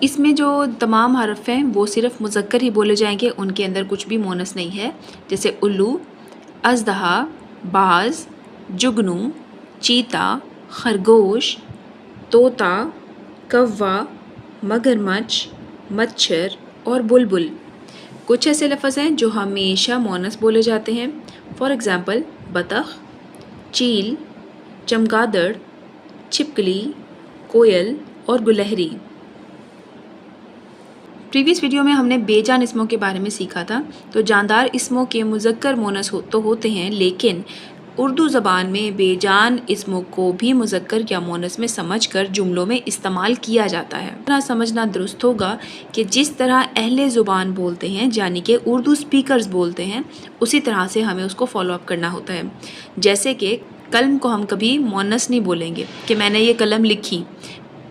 इसमें जो तमाम हरफ हैं वो सिर्फ मुज़क्कर ही बोले जाएंगे, उनके अंदर कुछ भी मोनस नहीं है। जैसे उल्लू, अज़दहा, बाज, जुगनू, चीता, खरगोश, तोता, कौवा, मगरमच्छ, मच्छर और बुलबुल। कुछ ऐसे लफ्ज़ हैं जो हमेशा मोनस बोले जाते हैं। फॉर एग्ज़ाम्पल बतख, चील, चमगादड़, छिपकली, कोयल और गुलहरी। प्रीवियस वीडियो में हमने बेजान इसमों के बारे में सीखा था। तो जानदार इसमों के मुज़क्कर मोनस तो होते हैं, लेकिन उर्दू ज़बान में बेजान इसमों को भी मुज़क्कर या मोनस में समझकर जुमलों में इस्तेमाल किया जाता है। इतना समझना दुरुस्त होगा कि जिस तरह अहले ज़ुबान बोलते हैं, यानी कि उर्दू स्पीकर्स बोलते हैं, उसी तरह से हमें उसको फॉलो अप करना होता है। जैसे कि कलम को हम कभी मोनस नहीं बोलेंगे कि मैंने ये कलम लिखी,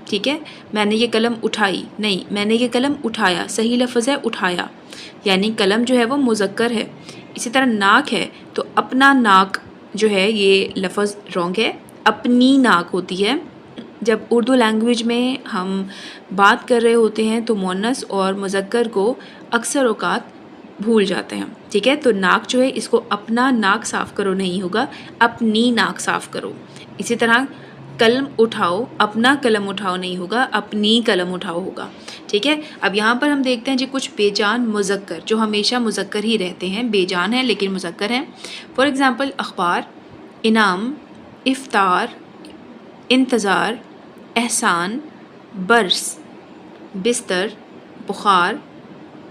ठीक है, मैंने ये कलम उठाई, नहीं, मैंने ये कलम उठाया। सही लफ्ज़ है उठाया, यानी कलम जो है वो मुज़क्कर है। इसी तरह नाक है तो अपना नाक जो है ये लफ्ज़ रॉन्ग है, अपनी नाक होती है। जब उर्दू लैंग्वेज में हम बात कर रहे होते हैं तो मोनस और मुज़क्कर को अक्सर औक़ात भूल जाते हैं, ठीक है। तो नाक जो है इसको अपना नाक साफ़ करो नहीं होगा, अपनी नाक साफ़ करो। इसी तरह कलम उठाओ, अपना कलम उठाओ नहीं होगा, अपनी कलम उठाओ होगा, ठीक है। अब यहाँ पर हम देखते हैं जी कुछ बेजान मुज़क्कर जो हमेशा मुज़क्कर ही रहते हैं, बेजान है लेकिन मुज़क्कर हैं। फॉर एग्ज़ाम्पल अखबार, इनाम, इफ्तार, इंतज़ार, एहसान, बरस, बिस्तर, बुखार,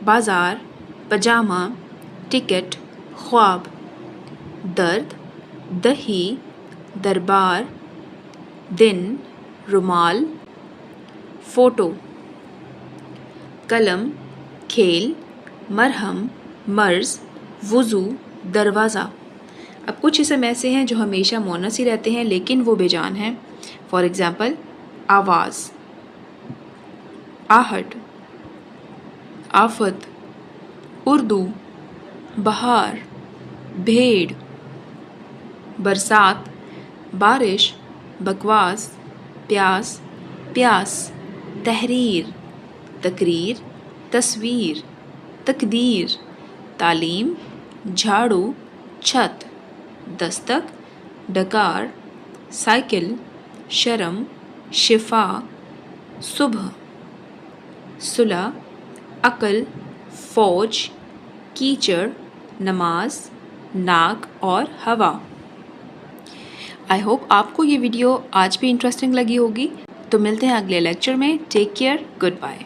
बाज़ार, पजामा, टिकट, ख्वाब, दर्द, दही, दरबार, दिन, रुमाल, फ़ोटो, कलम, खेल, मरहम, मर्ज़, वज़ू, दरवाज़ा। अब कुछ इसम ऐसे हैं जो हमेशा मोनस ही रहते हैं लेकिन वो बेजान हैं। फॉर एग्ज़ाम्पल आवाज़, आहट, आफत, उर्दू, बहार, भेड़, बरसात, बारिश, बकवास, प्यास, प्यास, तहरीर, तकरीर, तस्वीर, तकदीर, तालीम, झाड़ू, छत, दस्तक, डकार, साइकिल, शर्म, शिफा, सुबह, सुलह, अक्ल, फ़ौज, कीचड़, नमाज, नाक और हवा। आई होप आपको ये वीडियो आज भी इंटरेस्टिंग लगी होगी। तो मिलते हैं अगले लेक्चर में। Take care, good bye.